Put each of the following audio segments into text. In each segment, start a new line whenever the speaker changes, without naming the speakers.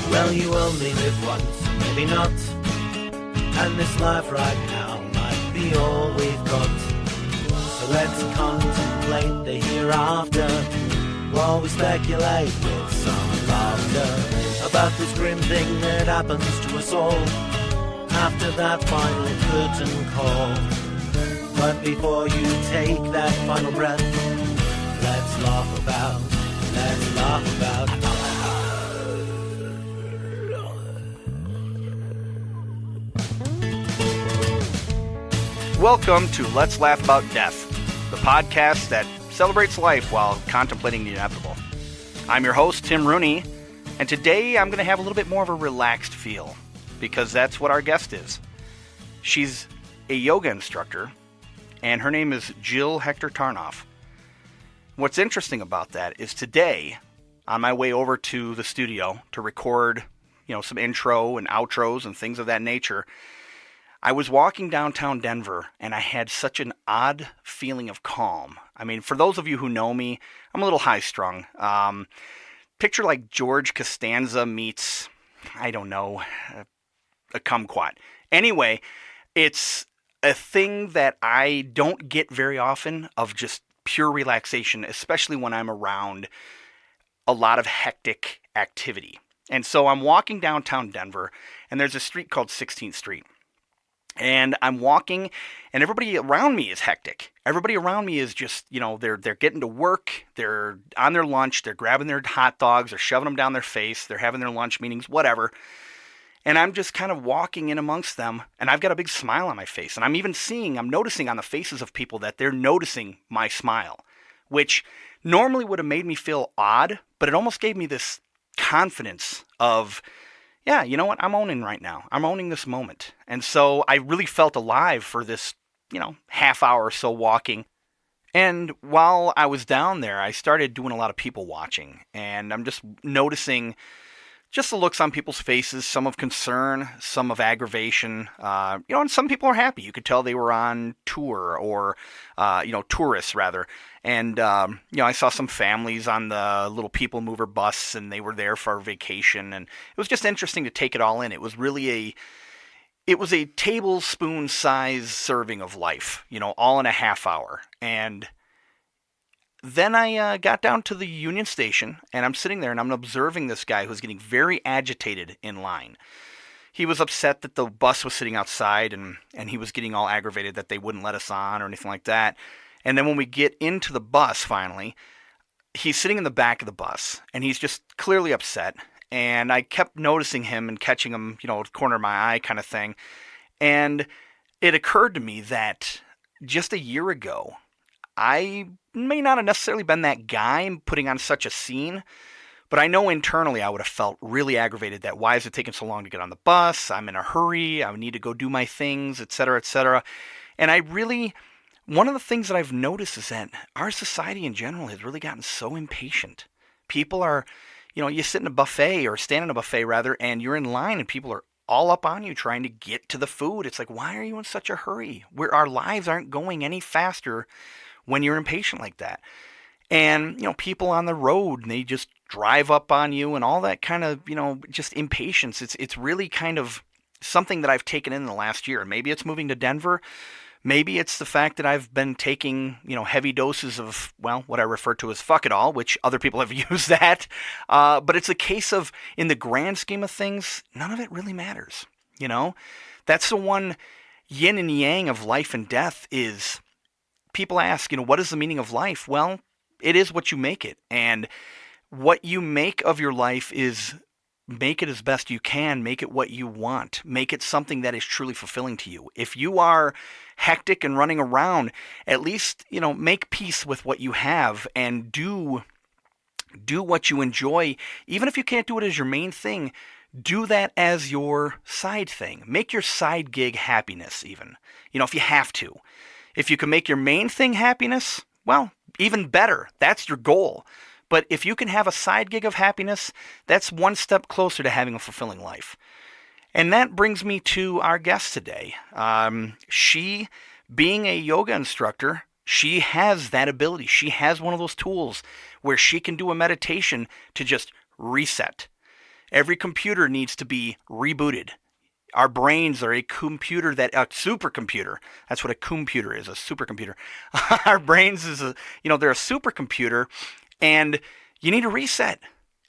Well, you only live once, maybe not. And this life right now might be all we've got. So let's contemplate the hereafter while we speculate with some laughter about this grim thing that happens to us all after that final curtain call. But before you take that final breath, let's laugh about.
Welcome to Let's Laugh About Death, the podcast that celebrates life while contemplating the inevitable. I'm your host, Tim Rooney, and today I'm going to have a little bit more of a relaxed feel, because that's what our guest is. She's a yoga instructor, and her name is Jill Hector Tarnoff. What's interesting about that is today, on my way over to the studio to record, some intro and outros and things of that nature, I was walking downtown Denver, and I had such an odd feeling of calm. I mean, for those of you who know me, I'm a little high-strung. Picture like George Costanza meets, I don't know, a kumquat. Anyway, it's a thing that I don't get very often, of just pure relaxation, especially when I'm around a lot of hectic activity. And so I'm walking downtown Denver, and there's a street called 16th Street. And I'm walking, and everybody around me is hectic. Everybody around me is just, they're getting to work, they're on their lunch, they're grabbing their hot dogs, they're shoving them down their face, they're having their lunch meetings, whatever. And I'm just kind of walking in amongst them, and I've got a big smile on my face. And I'm noticing on the faces of people that they're noticing my smile, which normally would have made me feel odd, but it almost gave me this confidence of, yeah, you know what? I'm owning right now. I'm owning this moment. And so I really felt alive for this, half hour or so walking. And while I was down there, I started doing a lot of people watching. And I'm just noticing just the looks on people's faces, some of concern, some of aggravation. And some people are happy. You could tell they were on tour or, tourists rather. And, I saw some families on the little people mover bus, and they were there for a vacation. And it was just interesting to take it all in. It was really a tablespoon size serving of life, all in a half hour. And then I got down to the Union Station, and I'm sitting there, and I'm observing this guy who's getting very agitated in line. He was upset that the bus was sitting outside, and he was getting all aggravated that they wouldn't let us on or anything like that. And then when we get into the bus, finally, he's sitting in the back of the bus, and he's just clearly upset. And I kept noticing him and catching him, corner of my eye kind of thing. And it occurred to me that just a year ago, I may not have necessarily been that guy putting on such a scene, but I know internally I would have felt really aggravated that why is it taking so long to get on the bus? I'm in a hurry. I need to go do my things, et cetera, et cetera. And one of the things that I've noticed is that our society in general has really gotten so impatient. People are, you sit in a buffet or stand in a buffet rather, and you're in line and people are all up on you trying to get to the food. It's like, why are you in such a hurry? Our lives aren't going any faster when you're impatient like that. And, people on the road, they just drive up on you and all that kind of, just impatience. It's really kind of something that I've taken in the last year. Maybe it's moving to Denver. Maybe it's the fact that I've been taking, heavy doses of, what I refer to as fuck it all, which other people have used that. But it's a case of, in the grand scheme of things, none of it really matters. That's the one yin and yang of life and death is, people ask, what is the meaning of life? Well, it is what you make it. And what you make of your life is make it as best you can. Make it what you want. Make it something that is truly fulfilling to you. If you are hectic and running around, at least, make peace with what you have and do what you enjoy. Even if you can't do it as your main thing, do that as your side thing. Make your side gig happiness even, if you have to. If you can make your main thing happiness, well, even better. That's your goal. But if you can have a side gig of happiness, that's one step closer to having a fulfilling life. And that brings me to our guest today. She, being a yoga instructor, she has that ability. She has one of those tools where she can do a meditation to just reset. Every computer needs to be rebooted. Our brains are a supercomputer. That's what a computer is, a supercomputer. Our brains is they're a supercomputer, and you need a reset.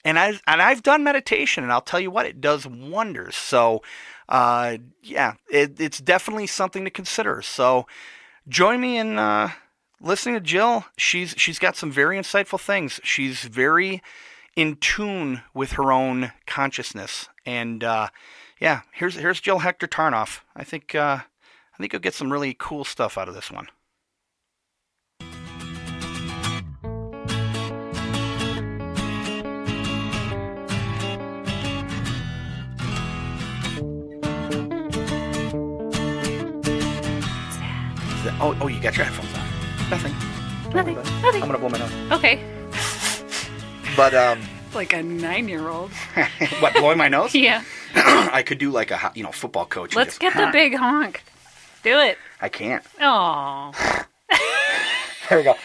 And I've done meditation, and I'll tell you what, it does wonders. So, it's definitely something to consider. So, join me in listening to Jill. She's got some very insightful things. She's very in tune with her own consciousness, and here's Jill Hector Tarnoff. I think you'll get some really cool stuff out of this one. Oh, you got your headphones on. Nothing.
Nothing.
I'm gonna blow my nose.
Okay.
But
like a 9-year-old.
What, blowing my nose?
Yeah.
I could do like a football coach.
Let's get the big honk. Do it.
I can't.
Oh.
There we go.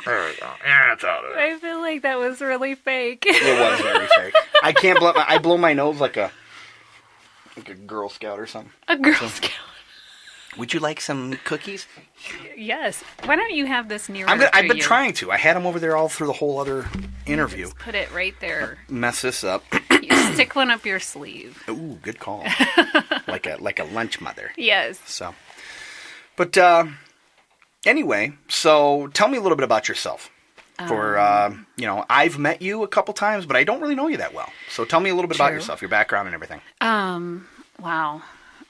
There we go. Yeah, it's out of it.
I feel like that was really fake.
It was very fake. I can't blow. I blow my nose like a Girl Scout or something.
A Girl Scout.
Would you like some cookies?
Yes. Why don't you have this nearer
I've been trying to. I had them over there all through the whole other interview.
Just put it right there.
Mess this up.
You stick one up your sleeve.
Ooh, good call. like a lunch mother.
Yes.
So, but anyway, so tell me a little bit about yourself. For I've met you a couple times, but I don't really know you that well. So tell me a little bit about yourself, your background and everything.
Wow.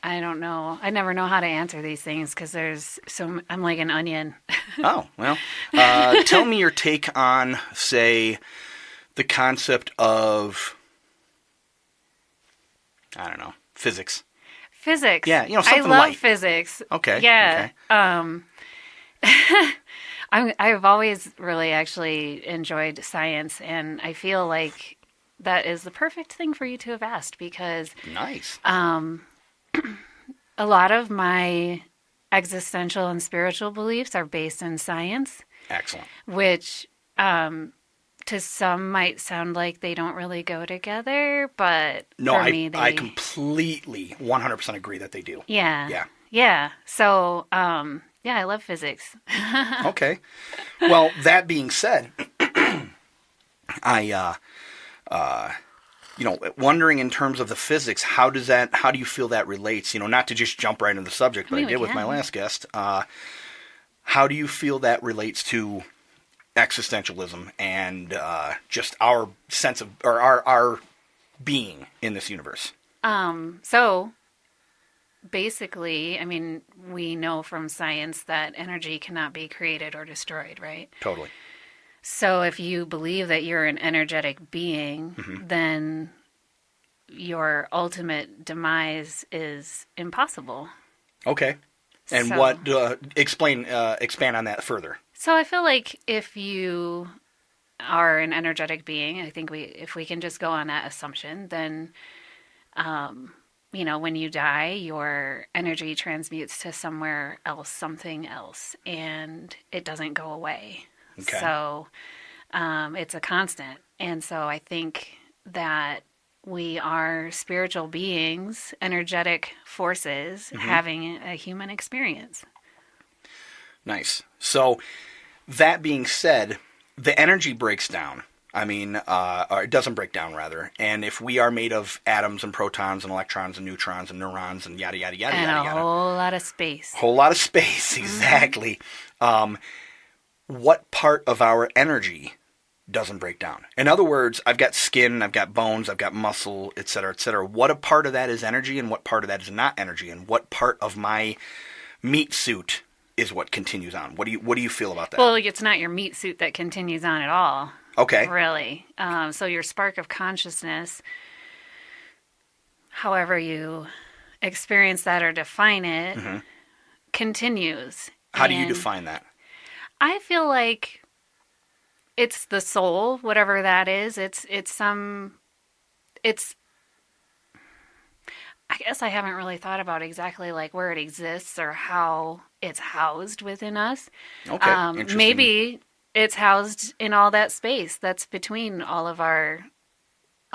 I don't know. I never know how to answer these things because I'm like an onion.
Oh, well. Tell me your take on, say, the concept of, I don't know, physics.
Physics.
Yeah, something
I love
light.
Physics.
Okay.
Yeah.
Okay.
I've always really actually enjoyed science, and I feel like that is the perfect thing for you to have asked because
Nice.
A lot of my existential and spiritual beliefs are based in science.
Excellent.
Which to some might sound like they don't really go together, but for me,
I completely 100% agree that they do.
Yeah.
Yeah.
Yeah. So, I love physics.
Okay. Well, that being said, wondering in terms of the physics, how do you feel that relates? Not to just jump right into the subject, but I did with my last guest. How do you feel that relates to existentialism and just our sense of, or our being in this universe?
So basically, we know from science that energy cannot be created or destroyed, right?
Totally.
So if you believe that you're an energetic being, then your ultimate demise is impossible.
Okay. And expand on that further.
So I feel like if you are an energetic being, I think if we can just go on that assumption, then, when you die, your energy transmutes to somewhere else, something else, and it doesn't go away.
Okay.
So it's a constant. And so I think that we are spiritual beings, energetic forces, having a human experience.
Nice. So that being said, the energy breaks down. Or it doesn't break down, rather. And if we are made of atoms and protons and electrons and neutrons and neurons and yada, yada, yada,
and
yada, yada.
a whole lot of space.
Whole lot of space, exactly. What part of our energy doesn't break down? In other words, I've got skin, I've got bones, I've got muscle, et cetera, et cetera. What a part of that is energy and what part of that is not energy? And what part of my meat suit is what continues on? What do you feel about that?
Well, it's not your meat suit that continues on at all.
Okay.
Really. So your spark of consciousness, however you experience that or define it, continues.
How do you define that?
I feel like it's the soul, whatever that is. I guess I haven't really thought about exactly like where it exists or how it's housed within us.
Okay, interesting.
Maybe it's housed in all that space that's between all of our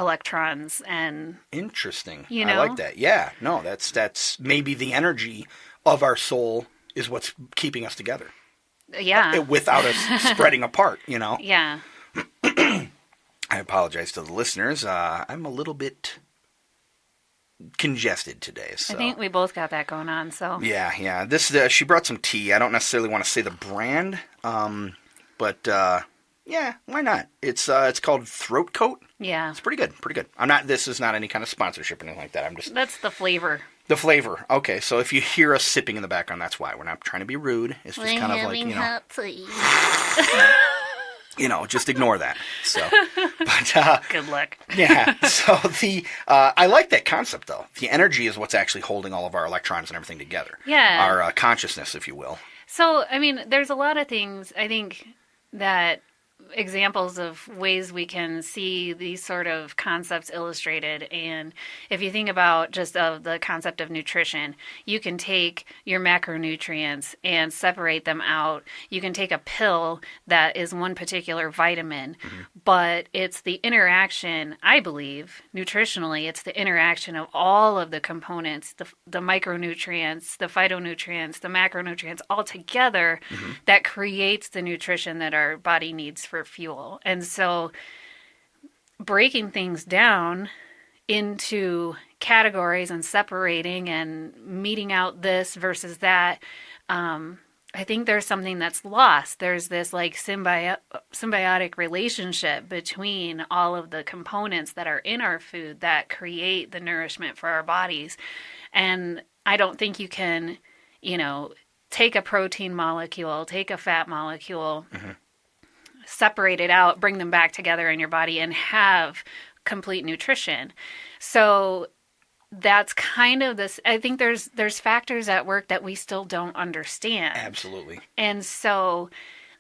electrons and
Interesting.
You
I like
know?
that. Yeah. No, that's maybe the energy of our soul is what's keeping us together
yeah.
without us spreading apart, you know?
Yeah.
I apologize to the listeners. I'm a little bit congested today, so.
I think we both got that going on, so.
Yeah. This she brought some tea. I don't necessarily want to say the brand, but yeah, why not? It's called Throat Coat.
Yeah.
It's pretty good. This is not any kind of sponsorship or anything like that. I'm just
That's the flavor.
the flavor. Okay, so if you hear us sipping in the background, that's why. We're not trying to be rude. It's just kind of like,
hot tea.
Just ignore that. So, but
Good luck.
yeah. So I like that concept though. The energy is what's actually holding all of our electrons and everything together.
Yeah.
Our consciousness, if you will.
So, I mean, there's a lot of things, I think, that examples of ways we can see these sort of concepts illustrated. And if you think about just the concept of nutrition, you can take your macronutrients and separate them out. You can take a pill that is one particular vitamin, but it's the interaction, I believe, nutritionally, it's the interaction of all of the components, the micronutrients, the phytonutrients, the macronutrients all together that creates the nutrition that our body needs for fuel. And so breaking things down into categories and separating and meeting out this versus that, I think there's something that's lost. There's this like symbiotic relationship between all of the components that are in our food that create the nourishment for our bodies. And I don't think you can, take a protein molecule, take a fat molecule, separate it out, bring them back together in your body and have complete nutrition. So that's kind of this, I think there's factors at work that we still don't understand.
Absolutely.
And so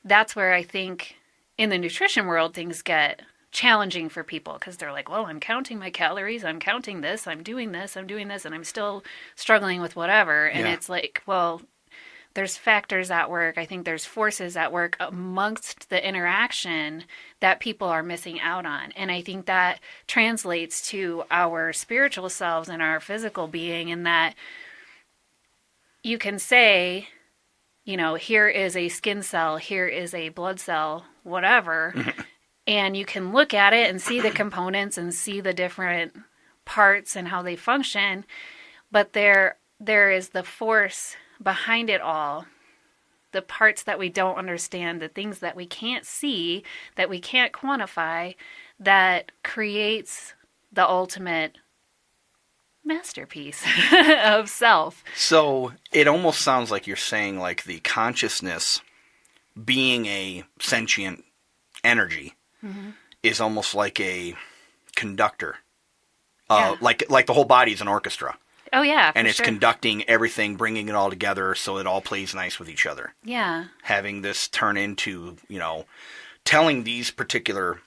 that's where I think in the nutrition world things get challenging for people because they're like, well, I'm counting my calories, I'm counting this, I'm doing this, and I'm still struggling with whatever. And it's like, well, there's factors at work. I think there's forces at work amongst the interaction that people are missing out on. And I think that translates to our spiritual selves and our physical being in that you can say, here is a skin cell, here is a blood cell, whatever. And you can look at it and see the components and see the different parts and how they function. But there is the force behind it all, the parts that we don't understand, the things that we can't see, that we can't quantify, that creates the ultimate masterpiece of self.
So it almost sounds like you're saying like the consciousness being a sentient energy is almost like a conductor. Like the whole body is an orchestra.
Oh, yeah.
And it's
sure.
conducting everything, bringing it all together so it all plays nice with each other.
Yeah.
Having this turn into, telling these particular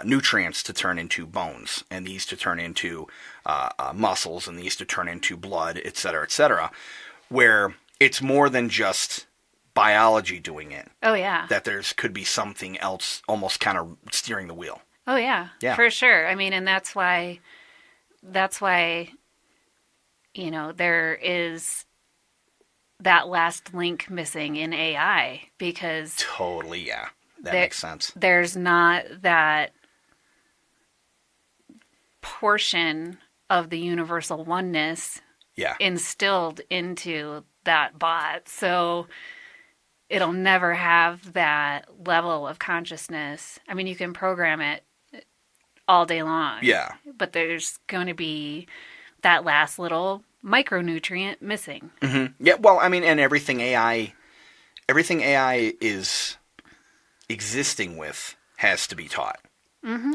nutrients to turn into bones, and these to turn into muscles, and these to turn into blood, et cetera, where it's more than just biology doing it.
Oh, yeah.
That could be something else almost kind of steering the wheel.
Oh, yeah.
Yeah.
For sure. I mean, and that's why there is that last link missing in AI because
Totally, yeah. That makes sense.
There's not that portion of the universal oneness instilled into that bot. So it'll never have that level of consciousness. I mean, you can program it all day long.
Yeah.
But there's going to be that last little micronutrient missing.
Yeah, well, I mean, and everything AI is existing with has to be taught.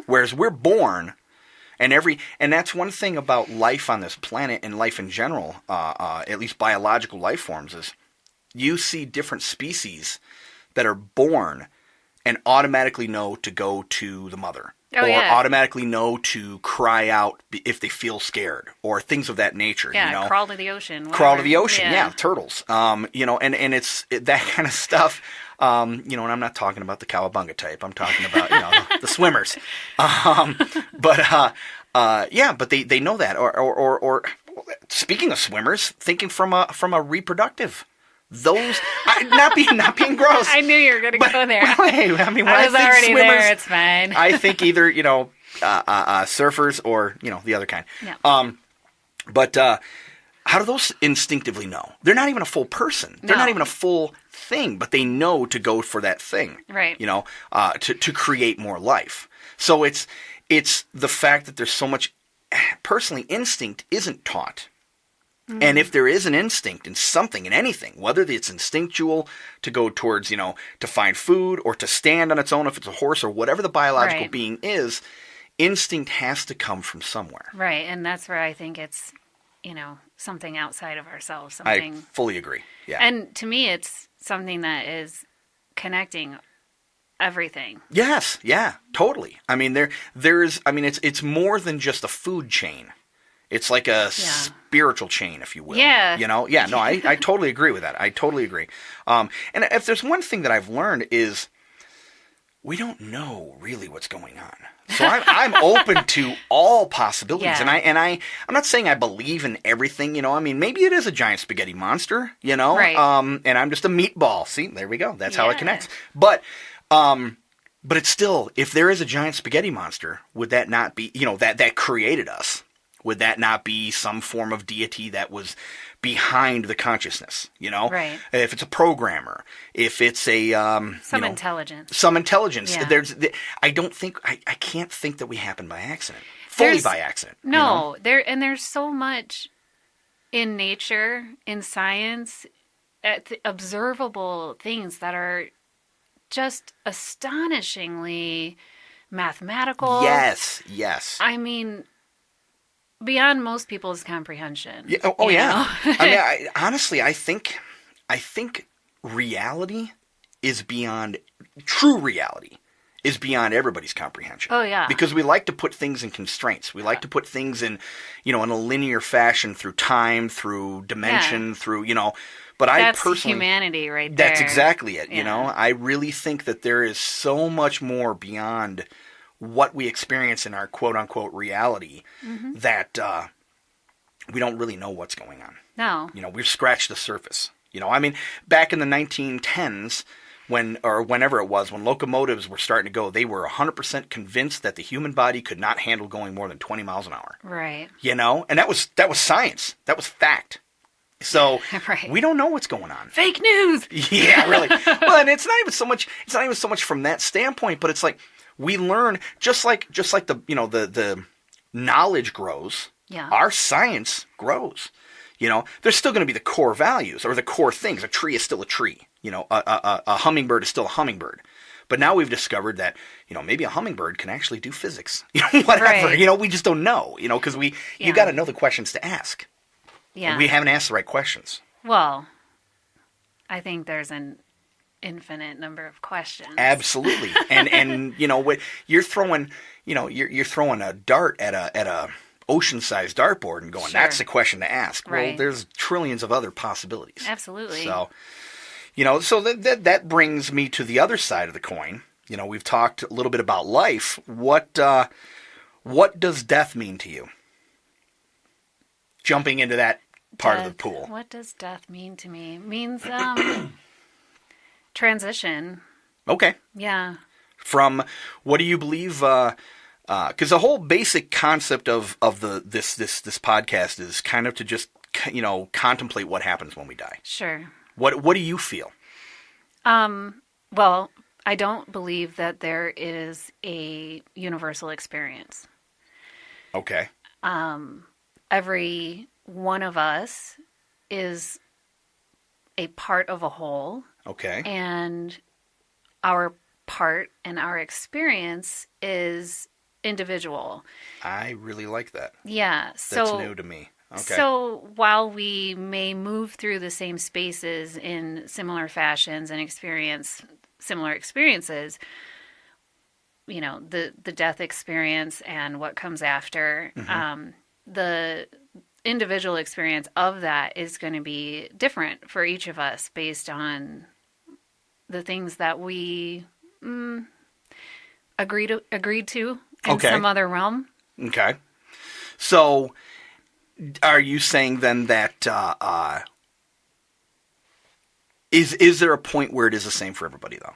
Whereas we're born, and that's one thing about life on this planet and life in general, at least biological life forms, is you see different species that are born and automatically know to go to the mother.
Oh,
or
yeah.
automatically know to cry out if they feel scared or things of that nature.
Yeah,
you know?
crawl to the ocean.
Crawl to
whatever.
the ocean, yeah, turtles. You know, and it's that kind of stuff. You know, and I'm not talking about the cowabunga type. I'm talking about the swimmers. Yeah, but they know that. Or speaking of swimmers, thinking from a reproductive. Those not being gross.
I knew you were going to go there.
Hey, I mean, when
I was
think
already
swimmers,
there. It's fine.
I think either surfers or the other kind.
Yeah.
But how do those instinctively know? They're not even a full person. They're
No.
not even a full thing, but they know to go for that thing.
Right.
To create more life. So it's the fact that there's so much. Personally, instinct isn't taught. Mm-hmm. And if there is an instinct in something, in anything, whether it's instinctual to go towards, to find food or to stand on its own if it's a horse or whatever the biological
Right.
being is, instinct has to come from somewhere.
Right. And that's where I think it's, something outside of ourselves. Something.
I fully agree. Yeah.
And to me, it's something that is connecting everything.
Yes. Yeah. Totally. I mean, it's more than just a food chain. It's like a spiritual chain, if you will.
Yeah.
Yeah, no, I totally agree with that. I totally agree. And if there's one thing that I've learned is we don't know really what's going on. So I'm open to all possibilities.
Yeah.
And I'm not saying I believe in everything, I mean, maybe it is a giant spaghetti monster,
Right.
And I'm just a meatball. See, there we go. That's how it
Yeah.
connects. But it's still, if there is a giant spaghetti monster, would that not be, that created us? Would that not be some form of deity that was behind the consciousness?
Right.
If it's a programmer, if it's a
Some intelligence.
some intelligence.
Yeah.
I can't think that we happen by accident, fully by accident.
No, there's so much in nature, in science, observable things that are just astonishingly mathematical.
Yes.
I mean, beyond most people's comprehension.
Yeah. Oh, yeah. I mean, honestly, I think reality is beyond true reality. Is beyond everybody's comprehension.
Oh, yeah.
Because we like to put things in constraints. We like to put things in, in a linear fashion through time, through dimension, through, But
That's
I personally,
humanity right there.
that's exactly it.
Yeah.
I really think that there is so much more beyond what we experience in our quote unquote reality that we don't really know what's going on.
No.
We've scratched the surface. I mean, back in the 1910s, whenever it was, when locomotives were starting to go, they were 100% convinced that the human body could not handle going more than 20 miles an hour.
Right.
And that was science. That was fact. So
Right.
we don't know what's going on.
Fake news.
Yeah, really. Well, and it's not even so much from that standpoint, but it's like we learn just like the the knowledge grows.
Yeah.
Our science grows. There's still going to be the core values or the core things. A tree is still a tree. A hummingbird is still a hummingbird. But now we've discovered that, maybe a hummingbird can actually do physics. Whatever.
Right.
We just don't know, because you got to know the questions to ask.
Yeah.
And we haven't asked the right questions.
Well, I think there's an infinite number of questions.
Absolutely. And what you're throwing, you're throwing a dart at a ocean-sized dartboard and going,
Sure.
that's the question to ask.
Right.
Well, there's trillions of other possibilities.
Absolutely.
So, so that brings me to the other side of the coin. We've talked a little bit about life. What does death mean to you? Jumping into that part of the pool.
What does death mean to me? It means transition.
Okay.
Yeah.
From what do you believe? Because the whole basic concept of this podcast is kind of to just contemplate what happens when we die.
Sure.
What do you feel?
Well, I don't believe that there is a universal experience.
Okay.
Every one of us is a part of a whole.
Okay.
And our part and our experience is individual.
I really like that.
Yeah.
That's new to me. Okay.
So while we may move through the same spaces in similar fashions and experience similar experiences, the death experience and what comes after. The individual experience of that is going to be different for each of us based on the things that we agreed to in some other realm.
Okay. So, are you saying then that is there a point where it is the same for everybody though?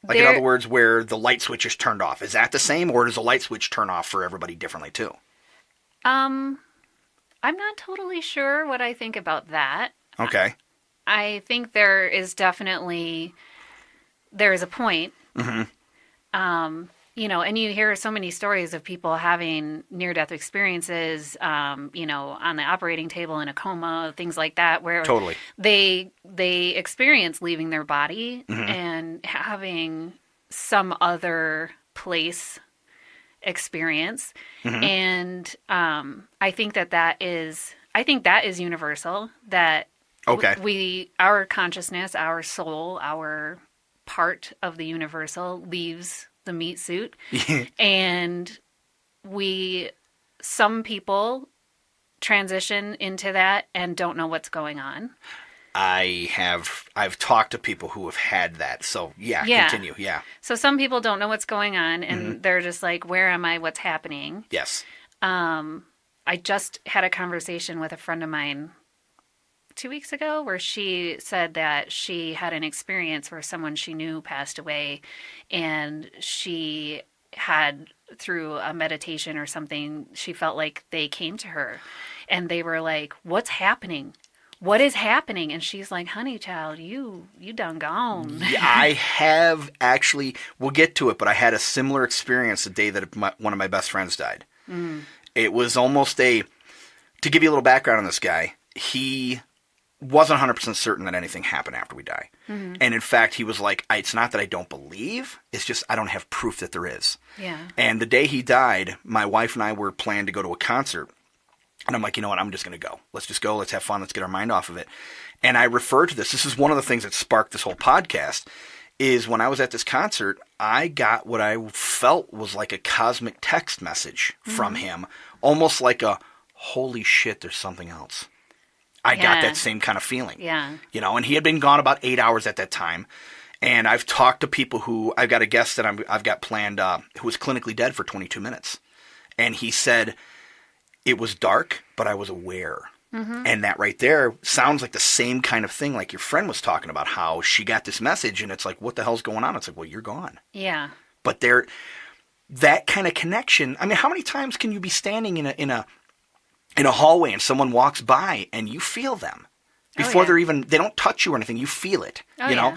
Like in other words, where the light switch is turned off, is that the same, or does the light switch turn off for everybody differently too?
I'm not totally sure what I think about that.
Okay.
I think there is a point. And you hear so many stories of people having near-death experiences, on the operating table in a coma, things like that, where
totally
they experience leaving their body and having some other place experience. And I think that is universal, that our consciousness, our soul, our part of the universal leaves the meat suit. And some people transition into that and don't know what's going on.
I've talked to people who have had that. So continue. Yeah.
So some people don't know what's going on and they're just like, where am I? What's happening?
Yes.
I just had a conversation with a friend of mine 2 weeks ago where she said that she had an experience where someone she knew passed away, and she had, through a meditation or something, she felt like they came to her and they were like, what's happening? What is happening? And she's like, honey child, you done gone.
Yeah, I have actually, we'll get to it, but I had a similar experience the day that one of my best friends died. It was almost to give you a little background on this guy, he wasn't 100% certain that anything happened after we die. And in fact, he was like, it's not that I don't believe, it's just I don't have proof that there is.
Yeah.
And the day he died, my wife and I were planning to go to a concert. And I'm like, you know what, I'm just going to go. Let's just go. Let's have fun. Let's get our mind off of it. And I refer to this. This is one of the things that sparked this whole podcast, is when I was at this concert, I got what I felt was like a cosmic text message from him, almost like a, holy shit, there's something else. I got that same kind of feeling.
Yeah.
And he had been gone about 8 hours at that time. And I've talked to people who, I've got a guest that I've got planned who was clinically dead for 22 minutes. And he said, it was dark, but I was aware. And that right there sounds like the same kind of thing like your friend was talking about, how she got this message and it's like, what the hell's going on? It's like, well, you're gone.
Yeah.
But that kind of connection, I mean, how many times can you be standing in a hallway and someone walks by and you feel them before they don't touch you or anything, you feel it, and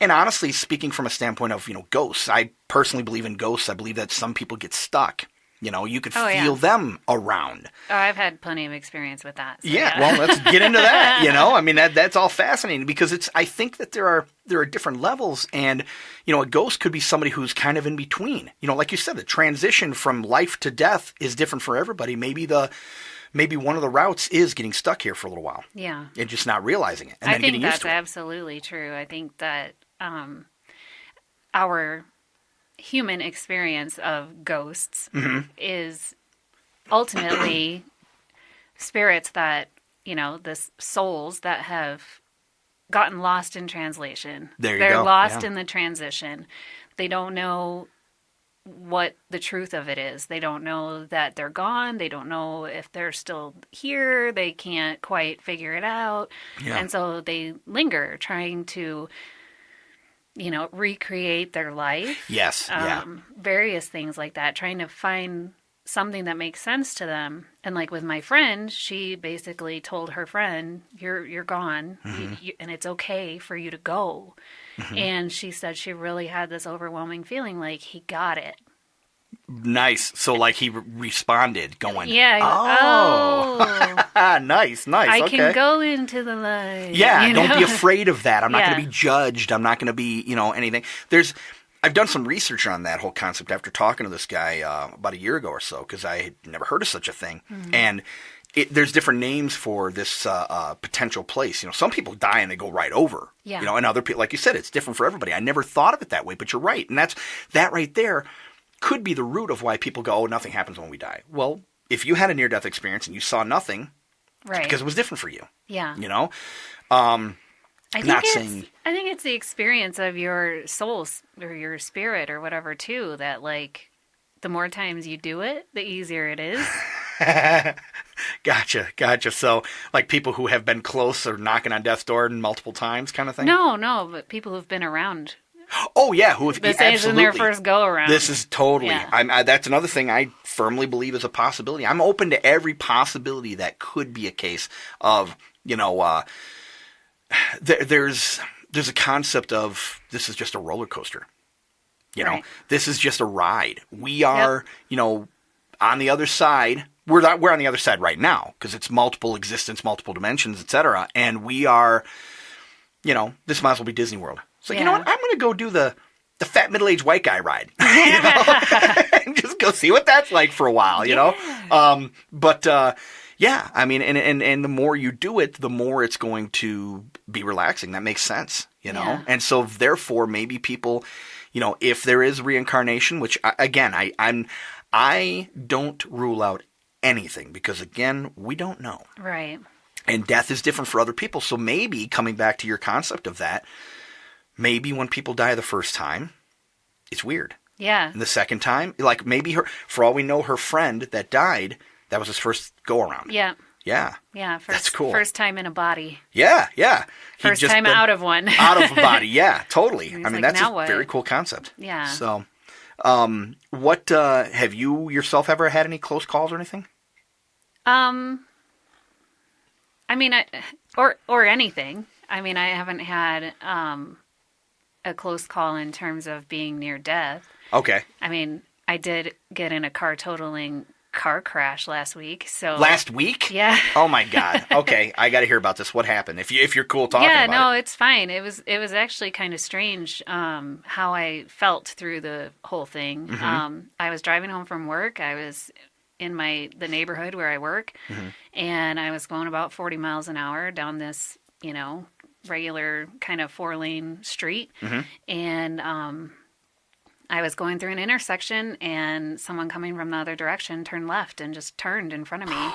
honestly, speaking from a standpoint of, ghosts, I personally believe in ghosts. I believe that some people get stuck. You could feel them around.
Oh, I've had plenty of experience with that. So
well, let's get into that. I mean, that's all fascinating because I think that there are different levels, and a ghost could be somebody who's kind of in between. Like you said, the transition from life to death is different for everybody. Maybe one of the routes is getting stuck here for a little while.
Yeah,
and just not realizing it, and
I
then
think
getting used
that's
to it.
absolutely true. I think that our human experience of ghosts is ultimately spirits that, the souls that have gotten lost in translation. They're lost in the transition. They don't know what the truth of it is. They don't know that they're gone. They don't know if they're still here. They can't quite figure it out. Yeah. And so they linger trying to recreate their life.
Yes.
Various things like that, trying to find something that makes sense to them. And like with my friend, she basically told her friend, you're gone, and it's okay for you to go. And she said she really had this overwhelming feeling like he got it.
Nice. So like he responded going,
yeah.
Oh. Nice.
I can go into the light.
Yeah. Don't be afraid of that. I'm not going to be judged. I'm not going to be, anything. I've done some research on that whole concept after talking to this guy about a year ago or so, because I had never heard of such a thing. And there's different names for this potential place. Some people die and they go right over.
Yeah.
And other people, like you said, it's different for everybody. I never thought of it that way, but you're right. And that right there could be the root of why people go, oh, nothing happens when we die. Well, if you had a near-death experience and you saw nothing,
right,
it's because it was different for you.
Yeah.
I
think it's the experience of your soul or your spirit or whatever too, that like the more times you do it, the easier it is.
Gotcha. So like people who have been close or knocking on death's door multiple times kind of thing?
No, but people who've been around.
Oh, yeah. Who have
this
absolutely.
isn't their first go around.
This is totally.
Yeah.
That's another thing I firmly believe is a possibility. I'm open to every possibility that could be a case of, there's a concept of this is just a roller coaster.
Right.
This is just a ride. We are, on the other side. We're on the other side right now because it's multiple existence, multiple dimensions, etc. And we are, this might as well be Disney World. So you know what? I'm going to go do the fat middle-aged white guy ride, and just go see what that's like for a while, Yeah, I mean, and the more you do it, the more it's going to be relaxing. That makes sense,
Yeah.
And so therefore, maybe people, if there is reincarnation, which again, I don't rule out anything because again, we don't know.
Right.
And death is different for other people. So maybe coming back to your concept of that, maybe when people die the first time, it's weird.
Yeah.
And the second time, like maybe for all we know, her friend that died, that was his first go around.
Yeah.
Yeah.
Yeah.
That's cool.
First time in a body.
Yeah.
First time out of one.
Out of a body. Yeah, totally. I mean,
like,
that's
now
a
what?
very cool concept.
Yeah.
So, what, have you yourself ever had any close calls or anything?
I mean, or anything. I mean, I haven't had a close call in terms of being near death.
Okay.
I mean, I did get in a totaling car crash last week. So
last week?
Yeah.
Oh my God. Okay, I got to hear about this. What happened? If you're cool talking about it.
Yeah, no, it's fine. It was actually kind of strange how I felt through the whole thing.
Mm-hmm.
I was driving home from work. I was in the neighborhood where I work,
mm-hmm.
and I was going about 40 miles an hour down this, regular kind of 4-lane street.
Mm-hmm.
And I was going through an intersection, and someone coming from the other direction turned left and just turned in front of me.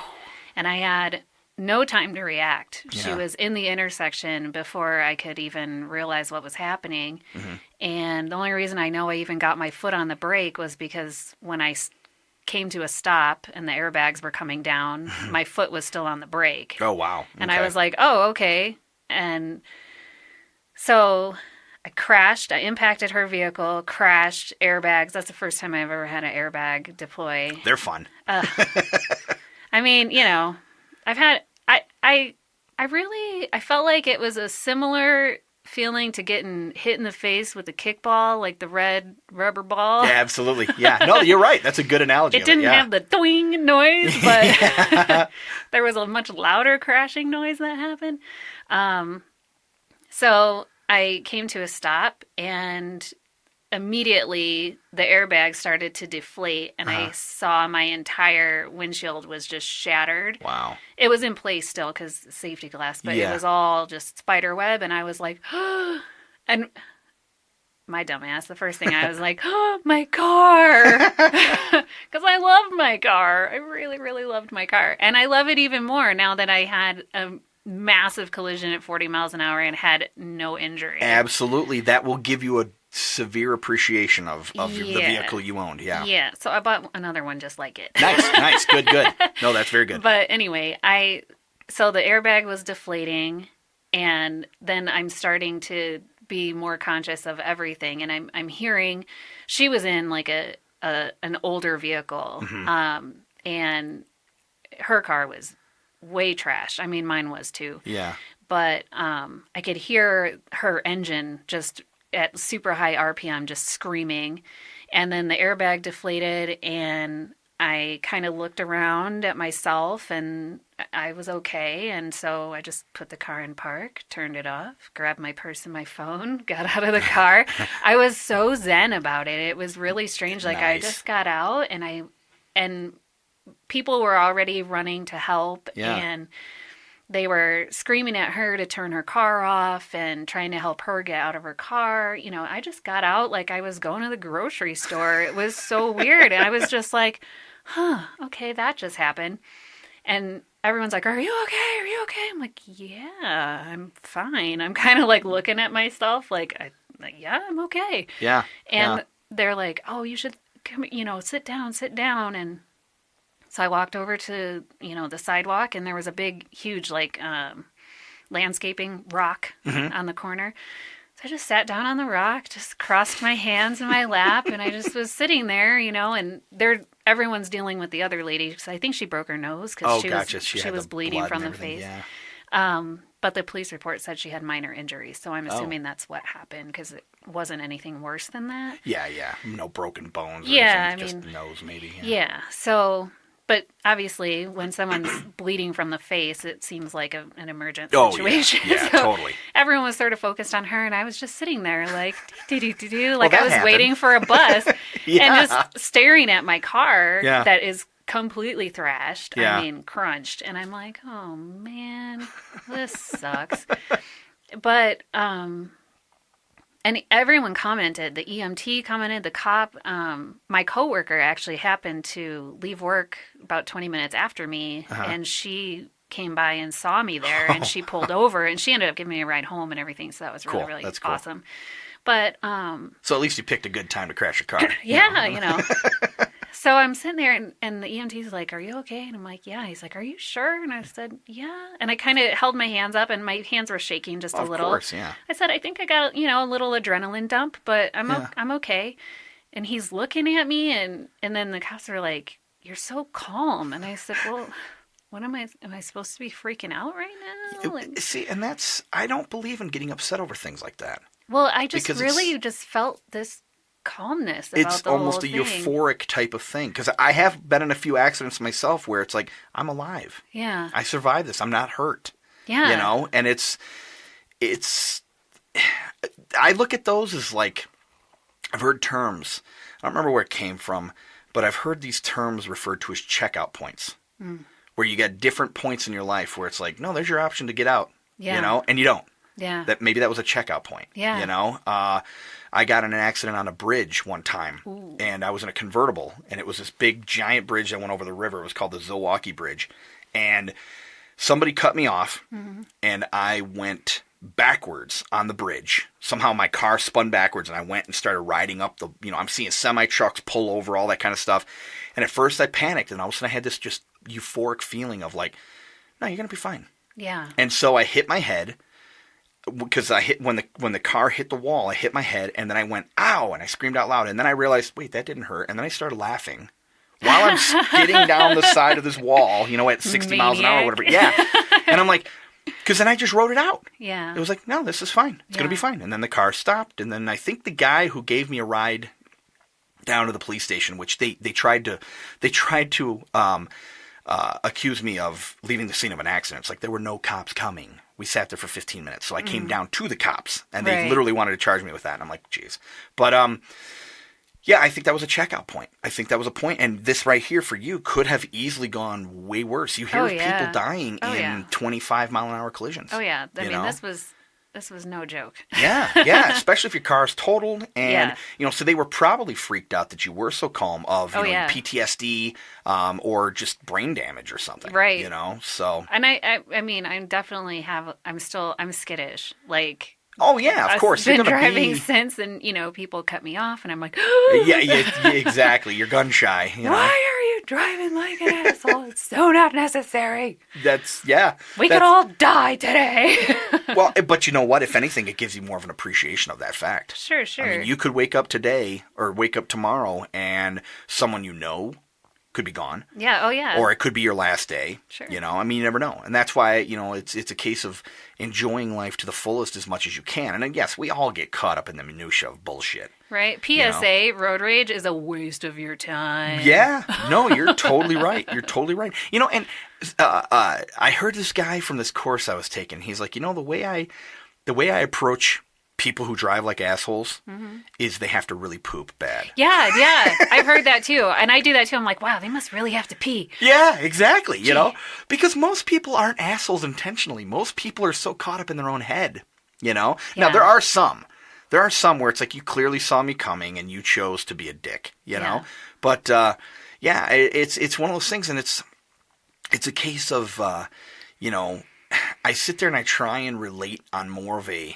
And I had no time to react.
Yeah.
She was in the intersection before I could even realize what was happening.
Mm-hmm.
And the only reason I know I even got my foot on the brake was because when I came to a stop and the airbags were coming down, my foot was still on the brake.
Oh, wow. Okay.
And I was like, oh, okay. And so I crashed. I impacted her vehicle, crashed, airbags. That's the first time I've ever had an airbag deploy.
They're fun.
I mean, I've had, I felt like it was a similar feeling to getting hit in the face with a kickball, like the red rubber ball.
Yeah, absolutely. Yeah. No, you're right. That's a good analogy.
It didn't have the doing noise, but there was a much louder crashing noise that happened. So I came to a stop, and immediately the airbag started to deflate, and I saw my entire windshield was just shattered.
Wow.
It was in place still because safety glass, but it was all just spider web, and I was like, and my dumbass, the first thing I was like, oh, my car, because I loved my car. I really, really loved my car, and I love it even more now that I had a massive collision at 40 miles an hour and had no injury.
Absolutely. That will give you a severe appreciation of the vehicle you owned. Yeah.
Yeah. So I bought another one just like it.
Nice. Good. No, that's very good.
But anyway, so the airbag was deflating, and then I'm starting to be more conscious of everything, and I'm hearing she was in like an older vehicle,
Mm-hmm.
and her car was way trashed. I mean, mine was too.
Yeah.
But I could hear her engine just at super high RPM just screaming. And then the airbag deflated, and I kind of looked around at myself, and I was okay. And so I just put the car in park, turned it off, grabbed my purse and my phone, got out of the car. I was so zen about it. It was really strange. Like,
Nice.
I just got out, and people were already running to help,
Yeah.
and they were screaming at her to turn her car off and trying to help her get out of her car. You know, I just got out like I was going to the grocery store. It was so weird. And I was just like, okay, that just happened. And everyone's like, are you okay? Are you okay? I'm like, yeah, I'm fine. I'm kind of like looking at myself like, yeah, I'm okay.
Yeah.
And they're like, oh, you should come, sit down. And so I walked over to, the sidewalk, and there was a big, huge, landscaping rock on the corner. So I just sat down on the rock, just crossed my hands in my lap, and I just was sitting there, and everyone's dealing with the other lady, because I think she broke her nose because she was bleeding from the face.
Yeah.
But the police report said she had minor injuries, so I'm assuming that's what happened, because it wasn't anything worse than that.
Yeah. No broken bones or
Yeah,
anything, just nose maybe.
Yeah, so... But obviously, when someone's bleeding from the face, it seems like an emergent situation.
Yeah,
so
totally.
Everyone was sort of focused on her, and I was just sitting there like, like I was
happened.
waiting for a bus and just staring at my car that is completely thrashed.
Yeah.
I mean, crunched. And I'm like, oh, man, this sucks. But... And everyone commented, the EMT commented, the cop. My coworker actually happened to leave work about 20 minutes after me, and she came by and saw me there, and she pulled over, and she ended up giving me a ride home and everything, so that was really, really
That's cool.
awesome. But...
So at least you picked a good time to crash a car.
Yeah. So I'm sitting there, and the EMT's like, are you okay? And I'm like, yeah. He's like, are you sure? And I said, yeah. And I kind of held my hands up, and my hands were shaking just a little.
Of course, yeah.
I said, I think I got, a little adrenaline dump, but I'm okay. And he's looking at me, and then the cops are like, you're so calm. And I said, well, what am I supposed to be freaking out right now?
See, and I don't believe in getting upset over things like that.
Well, I just really just felt this calmness about
it's
the
almost
whole
a
thing.
euphoric type of thing, because I have been in a few accidents myself where it's like, I'm alive.
Yeah.
I survived this. I'm not hurt.
Yeah.
And it's I look at those as like, I've heard terms, I don't remember where it came from, but I've heard these terms referred to as checkout points, where you get different points in your life where it's like, no, there's your option to get out, and you don't.
Yeah.
Maybe that was a checkout point.
Yeah.
I got in an accident on a bridge one time, and I was in a convertible, and it was this big, giant bridge that went over the river. It was called the Zilwaukee Bridge, and somebody cut me off, and I went backwards on the bridge. Somehow my car spun backwards, and I went and started riding up the, I'm seeing semi-trucks pull over, all that kind of stuff, and at first I panicked, and all of a sudden I had this just euphoric feeling of like, no, you're going to be fine.
Yeah.
And so I hit my head, because I hit when the car hit the wall, I hit my head, and then I went, ow, and I screamed out loud, and then I realized, wait, that didn't hurt, and then I started laughing while I'm skidding down the side of this wall, at 60 miles an hour or whatever. Yeah. And I'm like, because then I just wrote it out.
Yeah.
It was like, no, this is fine. It's going to be fine. And then the car stopped, and then I think the guy who gave me a ride down to the police station, which they tried to accuse me of leaving the scene of an accident. It's like there were no cops coming. We sat there for 15 minutes. So I came down to the cops, and they literally wanted to charge me with that. And I'm like, geez. But, yeah, I think that was a checkout point. I think that was a point. And this right here for you could have easily gone way worse. You hear of people dying in 25-mile-an-hour collisions.
Oh, yeah. I mean, this was no joke.
Yeah. Especially if your car is totaled. And, so they were probably freaked out that you were so calm of, PTSD or just brain damage or something.
Right.
So.
And I mean, I'm skittish. Like.
Oh, yeah, of course.
I've been driving since, and, people cut me off, and I'm like,
yeah, exactly. You're gun shy.
Why are you driving like an asshole? It's so not necessary. We could all die today.
Well, but you know what? If anything, it gives you more of an appreciation of that fact.
Sure.
I mean, you could wake up today or wake up tomorrow, and someone could be gone.
Yeah, oh yeah.
Or it could be your last day.
Sure.
I mean, you never know. And that's why, it's a case of enjoying life to the fullest as much as you can. And then, yes, we all get caught up in the minutia of bullshit.
Right. PSA, road rage is a waste of your time.
Yeah. No, you're totally right. You're totally right. And I heard this guy from this course I was taking. He's like, the way I approach people who drive like assholes is they have to really poop bad.
Yeah, yeah. I've heard that too. And I do that too. I'm like, wow, they must really have to pee.
Yeah, exactly. You know, because most people aren't assholes intentionally. Most people are so caught up in their own head, you know? Now,
Yeah.
there are some. There are some where it's like you clearly saw me coming and you chose to be a dick, you know? But, yeah, it's one of those things, and it's a case of, you know, I sit there and I try and relate on more of a,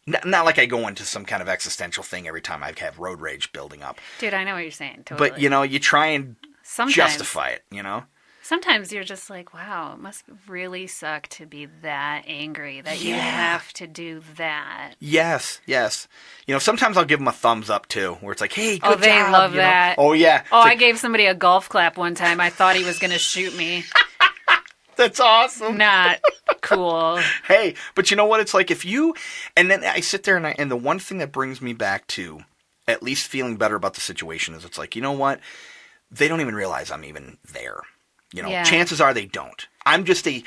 not like I go into some kind of existential thing every time I have road rage building up.
Dude, I know what you're saying. Totally.
But, you know, you try and
Sometimes.
justify it, you know?
Sometimes you're just like, wow, it must really suck to be that angry that you have to do that.
Yes, yes. You know, sometimes I'll give them a thumbs up too, where it's like, hey, good job.
Oh, they love
you know?
that.
Oh, yeah.
Oh,
It's
I
like,
gave somebody a golf clap one time. I thought he was going to shoot me.
that's awesome.
Not cool.
Hey, but you know what? It's like if you, and then I sit there and the one thing that brings me back to at least feeling better about the situation is it's like, you know what? They don't even realize I'm even there. You know,
Yeah.
chances are they don't. I'm just a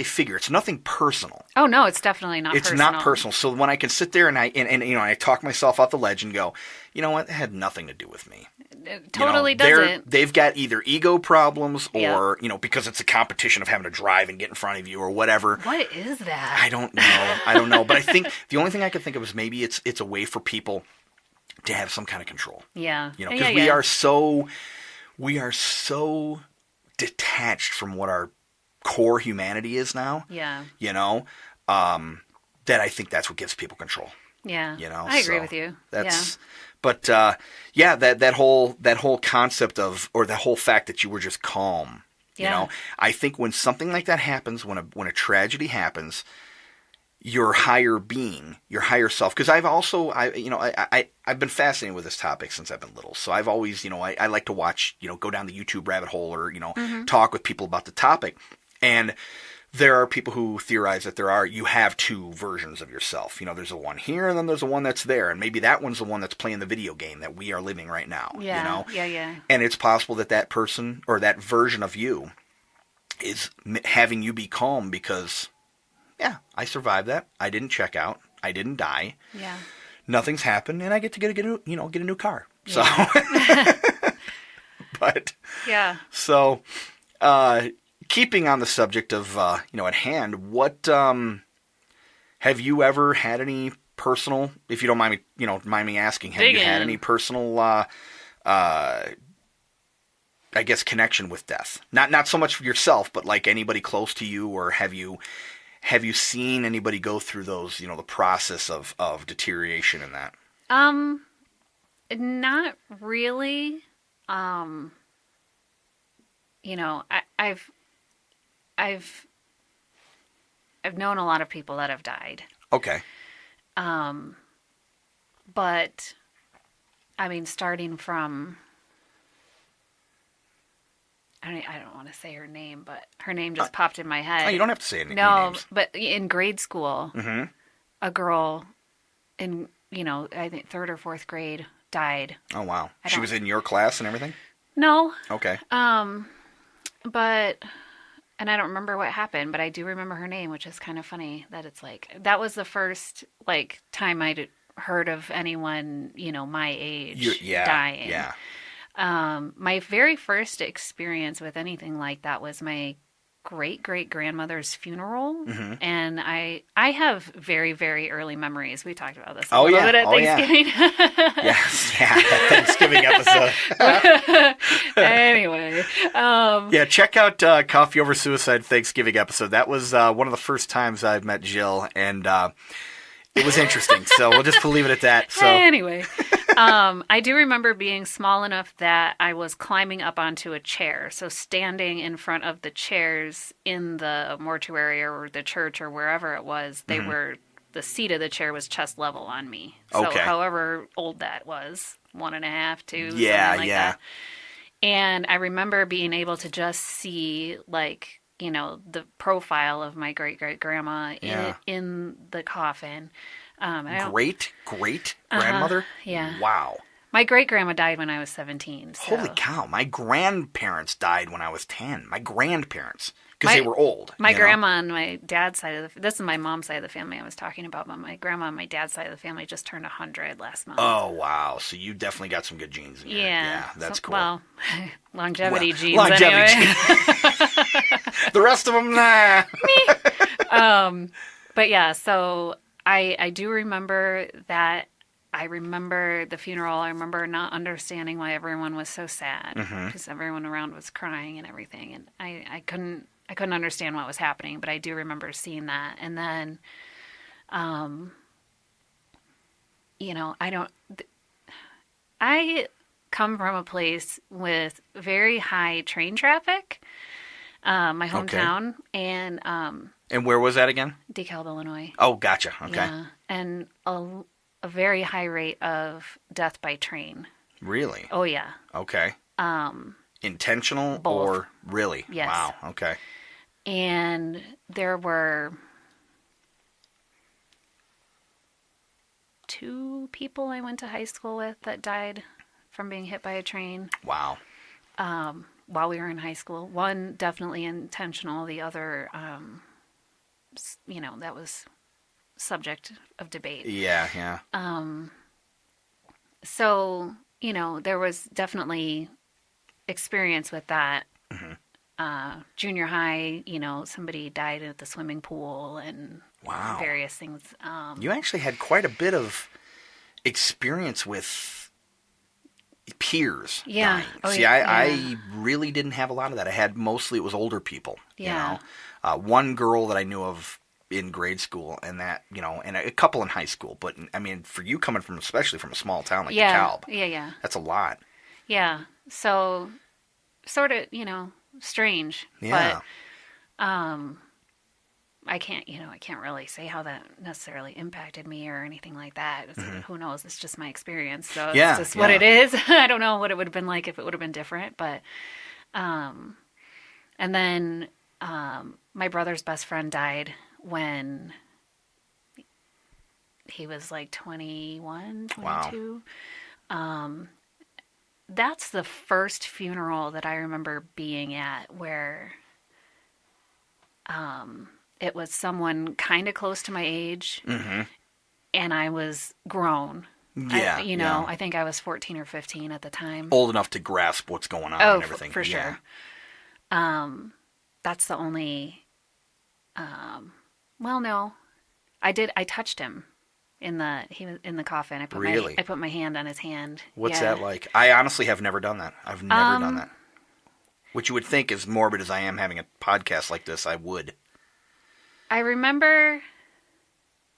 figure. It's nothing personal.
Oh, no, it's definitely not
It's
personal.
not personal. So when I can sit there and you know, I talk myself off the ledge and go, you know what? It had nothing to do with me.
It totally
You know,
doesn't.
They've got either ego problems or,
Yeah.
you know, because it's a competition of having to drive and get in front of you or whatever.
What is that?
I don't know. But I think the only thing I could think of is maybe it's a way for people to have some kind of control.
Yeah.
You know, because we are so detached from what our core humanity is now.
Yeah.
You know, that I think that's what gives people control.
Yeah.
You know,
I agree
so
with you.
That's, but yeah, that whole concept of, or the whole fact that you were just calm. You
Yeah.
know, I think when something like that happens, when a tragedy happens, your higher being, your higher self. Because I've been fascinated with this topic since I've been little. So I've always, you know, I like to watch, you know, go down the YouTube rabbit hole or, you know, talk with people about the topic. And there are people who theorize that you have two versions of yourself. You know, there's a one here and then there's a one that's there. And maybe that one's the one that's playing the video game that we are living right now.
Yeah.
You know?
Yeah.
And it's possible that person or that version of you is having you be calm because, yeah, I survived that. I didn't check out. I didn't die.
Yeah.
Nothing's happened, and I get to get a new car. So, but
Yeah.
so, keeping on the subject of you know, at hand, what have you ever had any personal? If you don't mind me asking, have you had any personal? I guess connection with death. Not so much for yourself, but like anybody close to you, or have you seen anybody go through those, you know, the process of deterioration in that?
Not really. You know, I've known a lot of people that have died.
Okay.
But I mean, starting from, I don't want to say her name, but her name just popped in my head.
Oh, you don't have to say any
No,
names.
but in grade school, a girl in, you know, I think 3rd or 4th grade died.
Oh, wow. She was in your class and everything?
No.
Okay.
But, and I don't remember what happened, but I do remember her name, which is kind of funny that it's like, that was the first, like, time I'd heard of anyone, you know, my age dying.
Yeah.
My very first experience with anything like that was my great-great-grandmother's funeral. And I have very, very early memories. We talked about this a little bit at Thanksgiving.
Yes, yeah, that Thanksgiving episode.
Anyway.
Yeah, check out Coffee Over Suicide Thanksgiving episode. That was one of the first times I've met Jill, and it was interesting. So we'll just leave it at that. So
Anyway. I do remember being small enough that I was climbing up onto a chair. So standing in front of the chairs in the mortuary or the church or wherever it was, they were, the seat of the chair was chest level on me. So however old that was, 1.5, 2, something like that. And I remember being able to just see, like, you know, the profile of my great-great-grandma in the coffin.
Great-great-grandmother?
Yeah.
Wow.
My great-grandma died when I was 17. So.
Holy cow. My grandparents died when I was 10. My grandparents. Because they were old.
My grandma on my dad's side of this is my mom's side of the family I was talking about, but my grandma on my dad's side of the family just turned 100 last month.
Oh, wow. So you definitely got some good genes in you. Yeah, that's cool.
Well, longevity genes
longevity
anyway.
The rest of them, nah.
Me. But yeah, so I do remember that. I remember the funeral. I remember not understanding why everyone was so sad because everyone around was crying and everything, and I couldn't understand what was happening. But I do remember seeing that, and then, I come from a place with very high train traffic, my hometown, and
where was that again?
Dekalb, Illinois.
Oh, gotcha. Okay.
Yeah, and a very high rate of death by train.
Really?
Oh yeah.
Okay. Intentional
both.
Or really?
Yes.
Wow. Okay.
And there were 2 people I went to high school with that died from being hit by a train.
Wow.
While we were in high school. One definitely intentional. The other, that was subject of debate.
Yeah.
So, there was definitely experience with that. Junior high, somebody died at the swimming pool and
wow.
various things.
You actually had quite a bit of experience with peers dying. See, I really didn't have a lot of that. I had mostly, it was older people.
Yeah.
One girl that I knew of in grade school and that, and a couple in high school. But, I mean, for you coming from, especially from a small town like Dekalb.
Yeah.
That's a lot.
Yeah. So, sort of, strange.
Yeah.
But, I can't really say how that necessarily impacted me or anything like that. Who knows? It's just my experience. So it's just what it is. I don't know what it would have been like if it would have been different. But, and then, my brother's best friend died when he was like 21, 22. Wow. That's the first funeral that I remember being at where it was someone kind of close to my age and I was grown.
Yeah.
I think I was 14 or 15 at the time.
Old enough to grasp what's going on and everything.
For sure. That's the only... well, no, I touched him he was in the coffin. I put my hand on his hand.
What's that like? I honestly have never done that. I've never done that. Which you would think, as morbid as I am having a podcast like this, I would.
I remember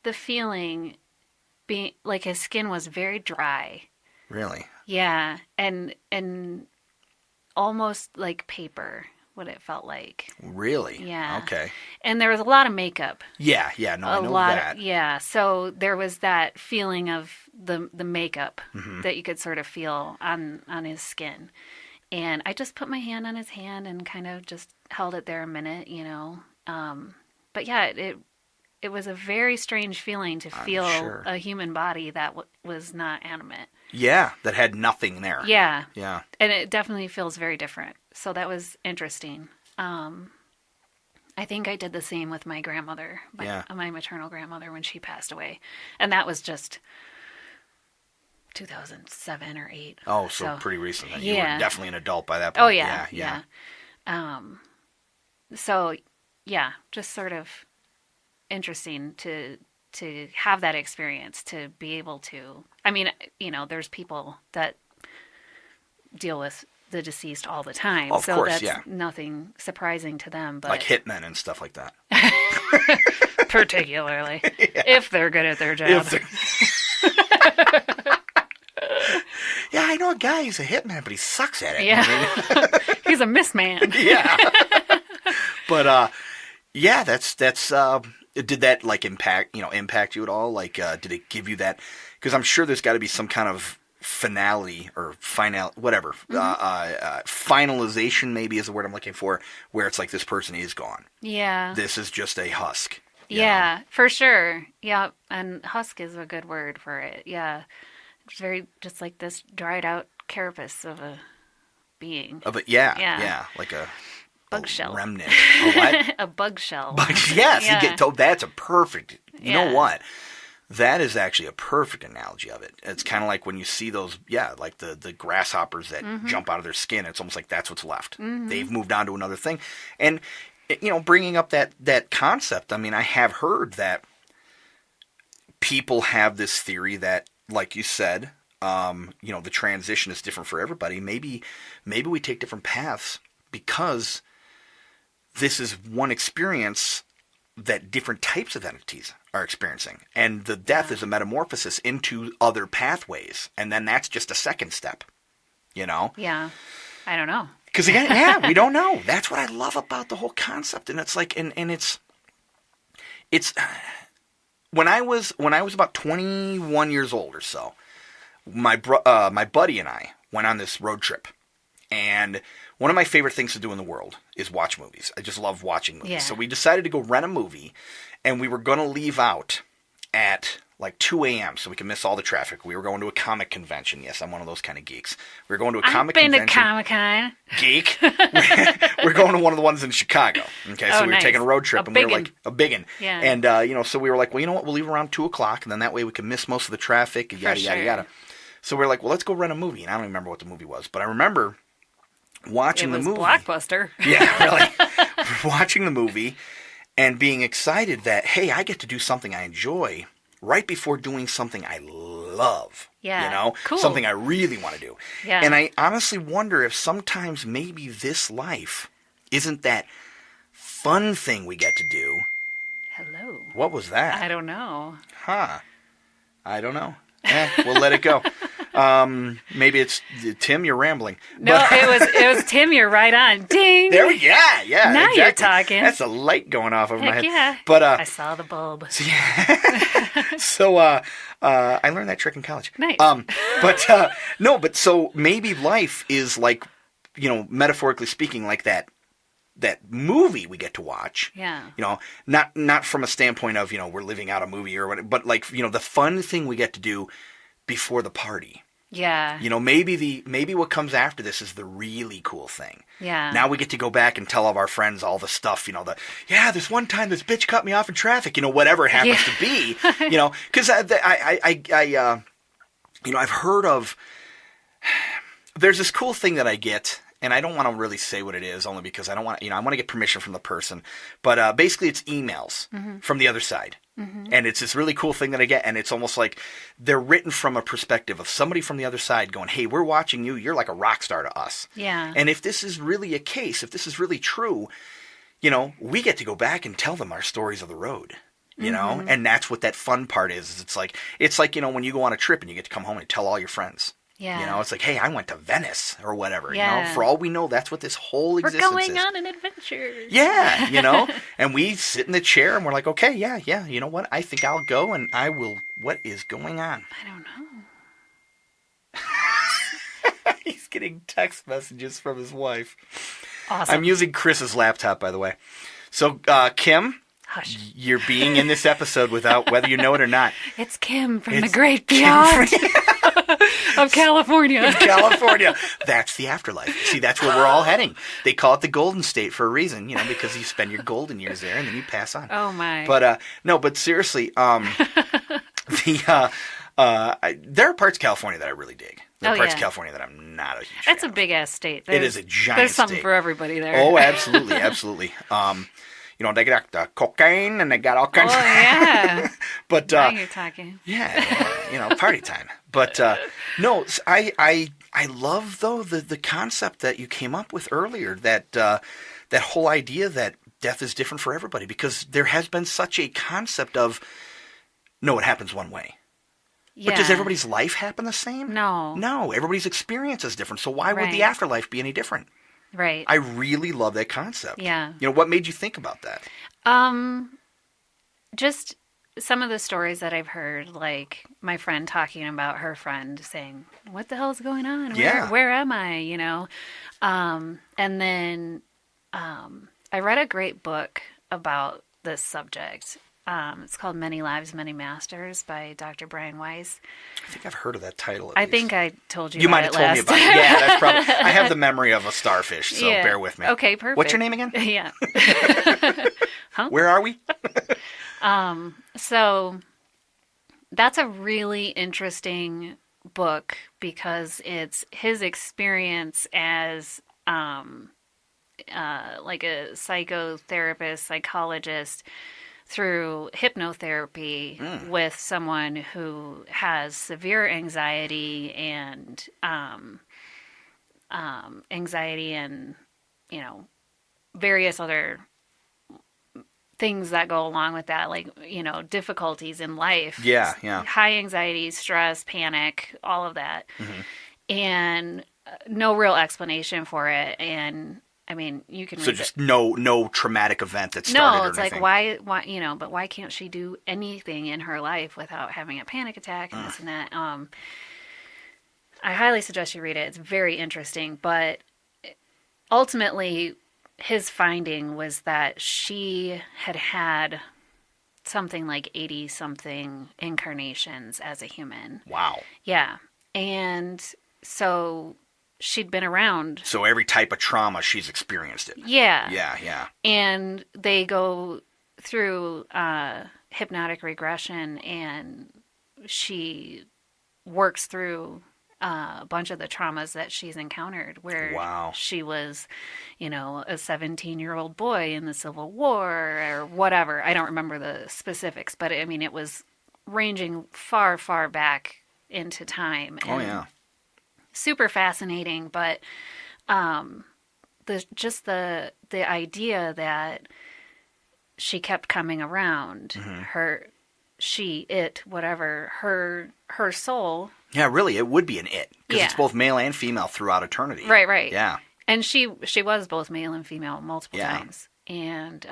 the feeling being like his skin was very dry.
Really?
Yeah. And almost like paper. What it felt like.
Really?
Yeah.
Okay.
And there was a lot of makeup.
Yeah, no, I know that.
Yeah, so there was that feeling of the makeup that you could sort of feel on his skin. And I just put my hand on his hand and kind of just held it there a minute, But yeah, it was a very strange feeling to feel a human body that was not animate.
Yeah, that had nothing there.
Yeah.
Yeah.
And it definitely feels very different. So that was interesting. I think I did the same with my grandmother, my maternal grandmother, when she passed away. And that was just 2007 or 8.
Oh, so pretty recent.
Yeah.
You were definitely an adult by that point.
Oh, yeah. So, yeah, just sort of interesting to have that experience, to be able to... I mean, there's people that deal with the deceased all the time.
Of course,
that's nothing surprising to them. But
like hitmen and stuff like that.
Particularly. If they're good at their job.
Yeah, I know a guy who's a hitman, but he sucks at it.
Yeah. He's a misman.
Yeah. But, that's did that like impact you at all? Like, did it give you that? Because I'm sure there's got to be some kind of finality or whatever. Finalization maybe is the word I'm looking for, where it's like this person is gone.
Yeah.
This is just a husk.
Yeah, for sure. Yeah, and husk is a good word for it. Yeah. It's very just like this dried out carapace of a being.
Yeah. Like a
bug shell.
remnant. A what?
A bug shell.
Yes,
Yeah.
you get told. That's a perfect. You know
Yeah.
what? That is actually a perfect analogy of it. It's kind of like when you see those, like the grasshoppers that jump out of their skin. It's almost like that's what's left. They've moved on to another thing. And, bringing up that concept, I mean, I have heard that people have this theory that, like you said, the transition is different for everybody. Maybe we take different paths because this is one experience that different types of entities are experiencing. And the death is a metamorphosis into other pathways. And then that's just a second step,
Yeah. I don't know.
Because again, we don't know. That's what I love about the whole concept. And it's like, and it's when I was about 21 years old or so, my buddy and I went on this road trip. And one of my favorite things to do in the world is watch movies. I just love watching movies.
Yeah.
So we decided to go rent a movie, and we were going to leave out at like 2 a.m. so we could miss all the traffic. We were going to a comic convention. Yes, I'm one of those kind of geeks. We were going to a comic convention.
I've been to Comic-Con.
Geek. We're going to one of the ones in Chicago. Okay, so we were
nice.
taking a road trip, and we were like, a biggin'.
Yeah.
And, so we were like, well, you know what? We'll leave around 2 o'clock, and then that way we can miss most of the traffic, yada,
sure.
yada, yada. So we were like, well, let's go rent a movie. And I don't even remember what the movie was, but I remember watching the movie.
Blockbuster.
Yeah, really. Watching the movie and being excited that, hey, I get to do something I enjoy right before doing something I love.
Yeah, cool.
Something I really want to do.
Yeah.
And I honestly wonder if sometimes maybe this life isn't that fun thing we get to do.
Hello.
What was that?
I don't know.
Huh. I don't know. We'll let it go. Maybe it's Tim. You're rambling.
No, it was Tim. You're right on. Ding.
There we go. Yeah.
Now
exactly.
you're talking.
That's a light going off over my
Heck
head.
yeah.
But
I saw the bulb.
So I learned that trick in college.
Nice.
But so maybe life is like, metaphorically speaking, like that movie we get to watch.
Yeah.
Not from a standpoint of, we're living out a movie or whatever, but like, the fun thing we get to do before the party.
Yeah.
Maybe what comes after this is the really cool thing.
Yeah.
Now we get to go back and tell all of our friends all the stuff, this one time this bitch cut me off in traffic, whatever it happens to be, because I've heard of, there's this cool thing that I get, and I don't want to really say what it is, only because I don't want, I want to get permission from the person, but basically it's emails from the other side. And it's this really cool thing that I get, and it's almost like they're written from a perspective of somebody from the other side going, hey, we're watching you. You're like a rock star to us.
Yeah.
And if this is really a case, if this is really true, we get to go back and tell them our stories of the road, and that's what that fun part is. It's like, when you go on a trip and you get to come home and tell all your friends.
Yeah.
It's like, hey, I went to Venice or whatever.
Yeah.
For all we know, that's what this whole
We're
existence
going
is.
on an adventure.
Yeah, and we sit in the chair and we're like, okay, yeah, you know what? I think I'll go and I will. What is going on?
I don't know.
He's getting text messages from his wife.
Awesome.
I'm using Chris's laptop, by the way. So, Kim,
Hush.
you're being in this episode without whether you know it or not.
It's Kim from the great beyond of California.
California. That's the afterlife. See, that's where we're all heading. They call it the Golden State for a reason, because you spend your golden years there and then you pass on.
Oh my.
But but seriously, there are parts of California that I really dig. There are parts of California that I'm not a huge fan
That's a big ass state.
It is a giant
There's something
state.
for everybody there.
Oh, absolutely, absolutely. They got the cocaine and they got all kinds
Oh,
of...
yeah.
But,
Now you're talking.
Yeah, party time. But, no, I love, though, the concept that you came up with earlier, that whole idea that death is different for everybody, because there has been such a concept of, no, it happens one way.
Yeah.
But does everybody's life happen the same?
No.
No, everybody's experience is different, so why would the
Right.
afterlife be any different?
Right.
I really love that concept.
Yeah.
What made you think about that?
Just some of the stories that I've heard, like my friend talking about her friend saying, what the hell is going on?
Yeah.
Where am I? And then I read a great book about this subject, It's called Many Lives, Many Masters by Dr. Brian Weiss.
I think I've heard of that title.
I think I told you.
You
about
might have
it
told me
last.
about it. Yeah, that's probably. I have the memory of a starfish, so
Yeah.
bear with me.
Okay, perfect.
What's your name again?
Yeah. Huh?
Where are we?
So that's a really interesting book because it's his experience as like a psychotherapist, psychologist through hypnotherapy with someone who has severe anxiety and various other things that go along with that, like, difficulties in life.
Yeah, yeah.
High anxiety, stress, panic, all of that. And no real explanation for it. And I mean, you can
So
read
just no traumatic event that started
no,
or
it's
anything.
like why, but why can't she do anything in her life without having a panic attack and this and that? I highly suggest you read it. It's very interesting, but ultimately his finding was that she had something like 80-something incarnations as a human.
Wow.
Yeah. And so she'd been around.
So every type of trauma, she's experienced it.
Yeah.
Yeah, yeah.
And they go through hypnotic regression, and she works through a bunch of the traumas that she's encountered, where
Wow.
she was, a 17-year-old boy in the Civil War or whatever. I don't remember the specifics, but I mean, it was ranging far, far back into time.
Oh, yeah.
Super fascinating, but the idea that she kept coming around, her soul.
Yeah, really, it would be an it. Because
Yeah.
it's both male and female throughout eternity.
Right.
Yeah.
And she was both male and female multiple
Yeah.
times. And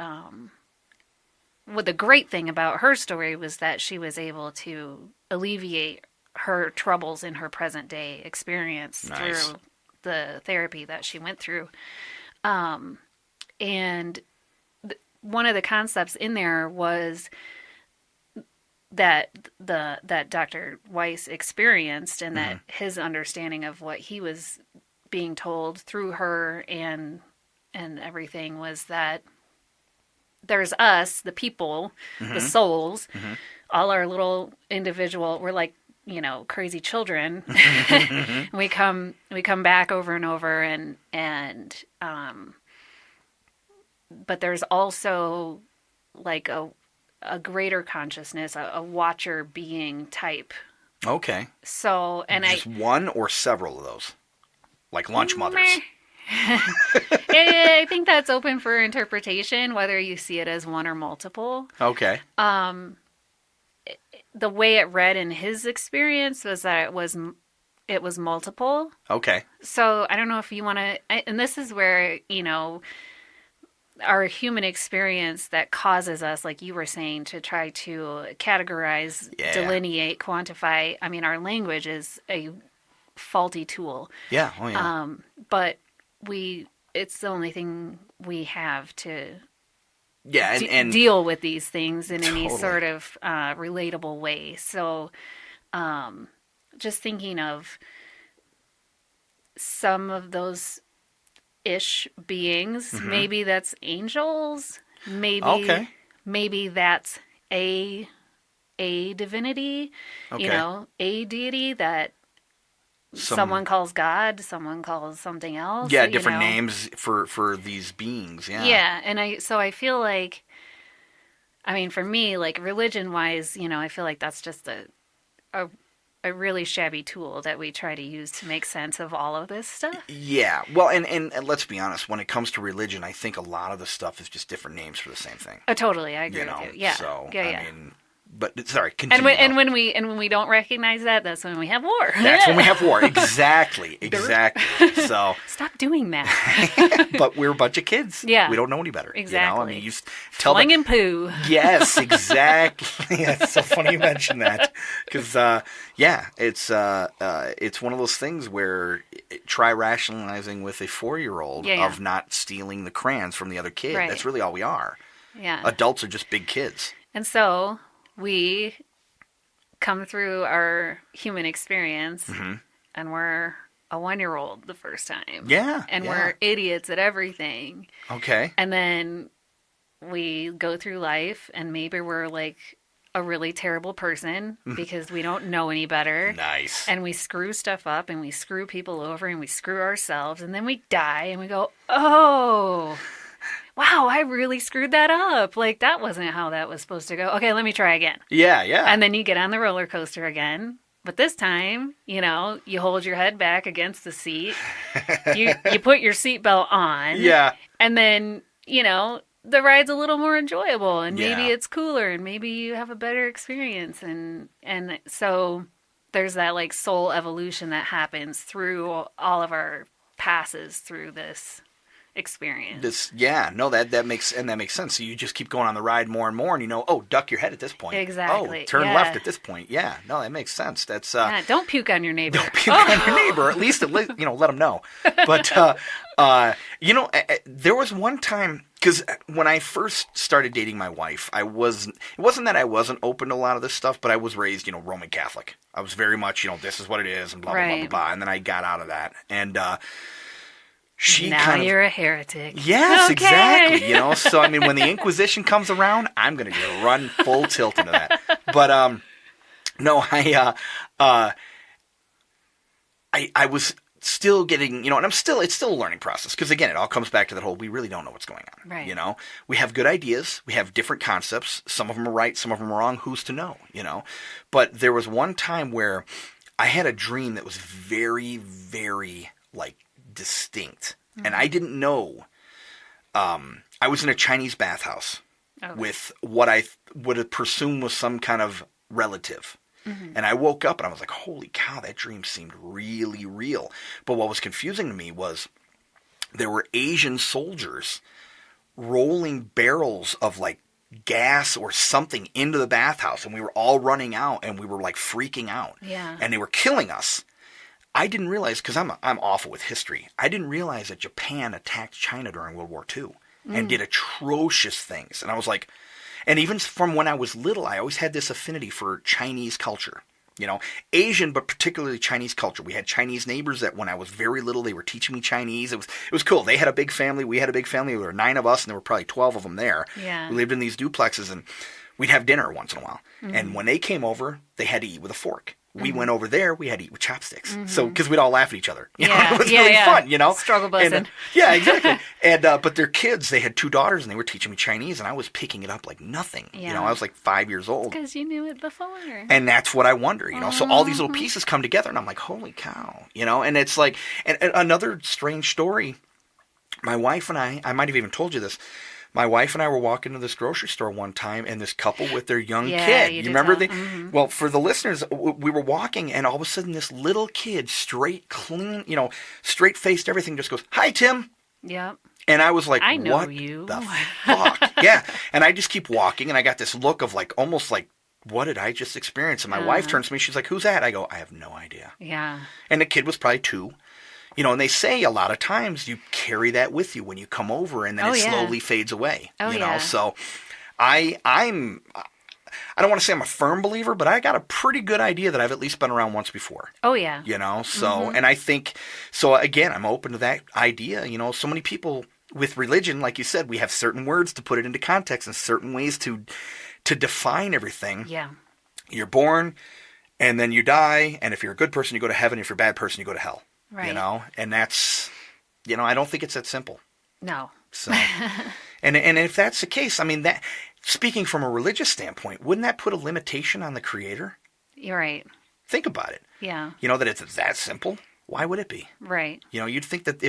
what the great thing about her story was that she was able to alleviate her troubles in her present day experience
Nice.
through the therapy that she went through. And one of the concepts in there was that Dr. Weiss experienced, and that his understanding of what he was being told through her and everything was that there's us, the people, the souls, all our little individual, we're like, crazy children. we come back over and over, and but there's also like a greater consciousness, a watcher being type.
Okay.
So, and
Just one or several of those? Like lunch mothers?
I think that's open for interpretation, whether you see it as one or multiple.
Okay.
The way it read in his experience was that it was multiple.
Okay.
So I don't know if you want to, and this is where, our human experience that causes us, like you were saying, to try to categorize, delineate, quantify. I mean, our language is a faulty tool.
Yeah. Oh, yeah.
But it's the only thing we have to
and
deal with these things in any
Totally.
sort of relatable way. So just thinking of some of those ish beings, maybe that's angels, maybe that's a divinity, a deity that someone calls God, someone calls something else.
Yeah, different names for these beings. Yeah.
Yeah, and I feel like, I mean, for me, like religion-wise, I feel like that's just a really shabby tool that we try to use to make sense of all of this stuff.
Yeah. Well, and let's be honest, when it comes to religion, I think a lot of the stuff is just different names for the same thing.
Totally, I agree with you. Yeah.
So,
yeah.
I mean, but sorry, continue.
And when we don't recognize that, that's when we have war.
That's when we have war. Exactly. So
Stop doing that.
but we're a bunch of kids.
Yeah.
We don't know any better.
Exactly.
I mean, you tell them.
Flinging poo.
Yes, exactly. It's so funny you mention that because, it's one of those things where try rationalizing with a 4-year-old of not stealing the crayons from the other kid.
Right.
That's really all we are.
Yeah.
Adults are just big kids.
And so we come through our human experience and we're a 1-year-old the first time.
Yeah.
And we're idiots at everything.
Okay.
And then we go through life and maybe we're like a really terrible person because we don't know any better.
Nice.
And we screw stuff up and we screw people over and we screw ourselves. And then we die and we go, oh, wow, I really screwed that up. Like, that wasn't how that was supposed to go. Okay, let me try again.
Yeah, yeah.
And then you get on the roller coaster again. But this time, you hold your head back against the seat. You put your seatbelt on.
Yeah.
And then, the ride's a little more enjoyable and maybe it's cooler and maybe you have a better experience. And so there's that like soul evolution that happens through all of our passes through this experience.
That makes sense. So you just keep going on the ride more and more, and duck your head at this point.
Exactly.
Oh, turn left at this point. Yeah, no, that makes sense. That's
don't puke on your neighbor.
Don't puke on your neighbor. At least let them know. But there was one time, because when I first started dating my wife, it wasn't that I wasn't open to a lot of this stuff, but I was raised Roman Catholic. I was very much this is what it is and blah blah blah blah blah, and then I got out of that and.
You're a heretic.
Yes, okay. Exactly. So I mean, when the Inquisition comes around, I'm going to run full tilt into that. But no, I was still getting, and it's still a learning process because again, it all comes back to that whole we really don't know what's going on.
Right.
We have good ideas, we have different concepts. Some of them are right, some of them are wrong. Who's to know? But there was one time where I had a dream that was very, very distinct, and I didn't know. I was in a Chinese bathhouse with what I would presume was some kind of relative, and I woke up and I was like, "Holy cow, that dream seemed really real." But what was confusing to me was there were Asian soldiers rolling barrels of gas or something into the bathhouse, and we were all running out, and we were freaking out, and they were killing us. I didn't realize, because I'm awful with history, I didn't realize that Japan attacked China during World War II and did atrocious things. And I was like, and even from when I was little, I always had this affinity for Chinese culture. Asian, but particularly Chinese culture. We had Chinese neighbors that when I was very little, they were teaching me Chinese. It was cool. They had a big family. We had a big family. There were 9 of us, and there were probably 12 of them there.
Yeah.
We lived in these duplexes, and we'd have dinner once in a while. And when they came over, they had to eat with a fork. We went over there, we had to eat with chopsticks. So, because we'd all laugh at each other. It was really fun,
Struggle busting.
And, yeah, exactly. And, but their kids, they had 2 daughters, and they were teaching me Chinese, and I was picking it up like nothing. I was 5 years old.
Because you knew it before.
And that's what I wonder, So all these little pieces come together, and I'm like, holy cow, And it's and another strange story, my wife and I might have even told you this, my wife and I were walking to this grocery store one time, and this couple with their young kid. You remember? Well, for the listeners, we were walking, and all of a sudden, this little kid, straight-faced, everything, just goes, "Hi, Tim."
Yep.
And I was like,
I know
what
you.
the fuck? Yeah. And I just keep walking, and I got this look of almost what did I just experience? And my wife turns to me, she's like, "Who's that?" I go, "I have no idea."
Yeah. And
the kid was probably 2. And they say a lot of times you carry that with you when you come over, and then it slowly fades away. So I don't want to say I'm a firm believer, but I got a pretty good idea that I've at least been around once before.
Oh yeah.
So and I think so again, I'm open to that idea. So many people with religion, like you said, we have certain words to put it into context and certain ways to define everything.
Yeah.
You're born, and then you die, and if you're a good person, you go to heaven. If you're a bad person, you go to hell.
Right.
And that's, I don't think it's that simple.
No.
So, and if that's the case, I mean, that, speaking from a religious standpoint, wouldn't that put a limitation on the Creator?
You're right.
Think about it.
Yeah.
That it's that simple. Why would it be?
Right.
You'd think that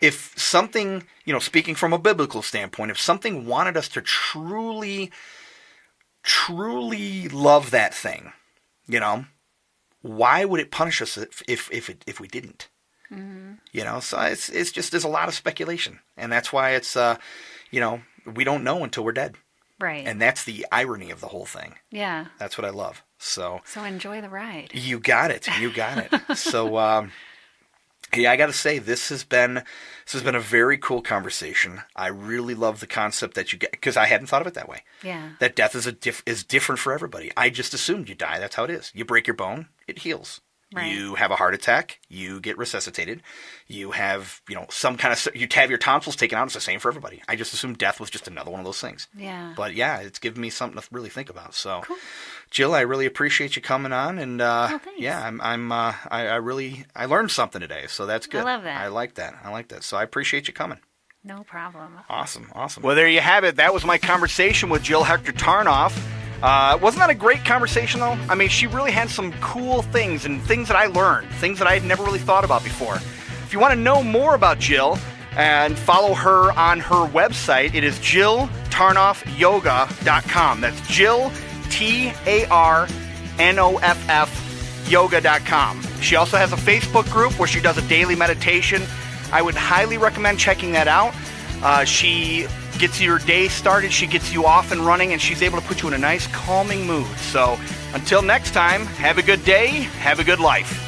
if something, speaking from a biblical standpoint, if something wanted us to truly love that thing, why would it punish us if we didn't? So it's just, there's a lot of speculation, and that's why it's we don't know until we're dead.
Right.
And that's the irony of the whole thing.
Yeah.
That's what I love. So
enjoy the ride.
You got it. So Hey, I got to say, this has been a very cool conversation. I really love the concept that you get, because I hadn't thought of it that way.
Yeah.
That death is different for everybody. I just assumed you die. That's how it is. You break your bone, it heals.
Right.
You have a heart attack, you get resuscitated. You have, some kind of, you have your tonsils taken out. It's the same for everybody. I just assumed death was just another one of those things.
Yeah.
But yeah, it's given me something to really think about. So,
Cool.
Jill, I really appreciate you coming on, and
thanks.
yeah, I learned something today, so that's good.
I love that.
I like that. So I appreciate you coming.
No problem.
Awesome. Well, there you have it. That was my conversation with Jill Hector Tarnoff. Wasn't that a great conversation, though? I mean, she really had some cool things and things that I learned, things that I had never really thought about before. If you want to know more about Jill and follow her on her website, it is JillTarnoffYoga.com. That's Jill, TARNOFF yoga.com. She also has a Facebook group where she does a daily meditation. I would highly recommend checking that out. She gets your day started, she gets you off and running, and she's able to put you in a nice calming mood. So until next time, have a good day, have a good life.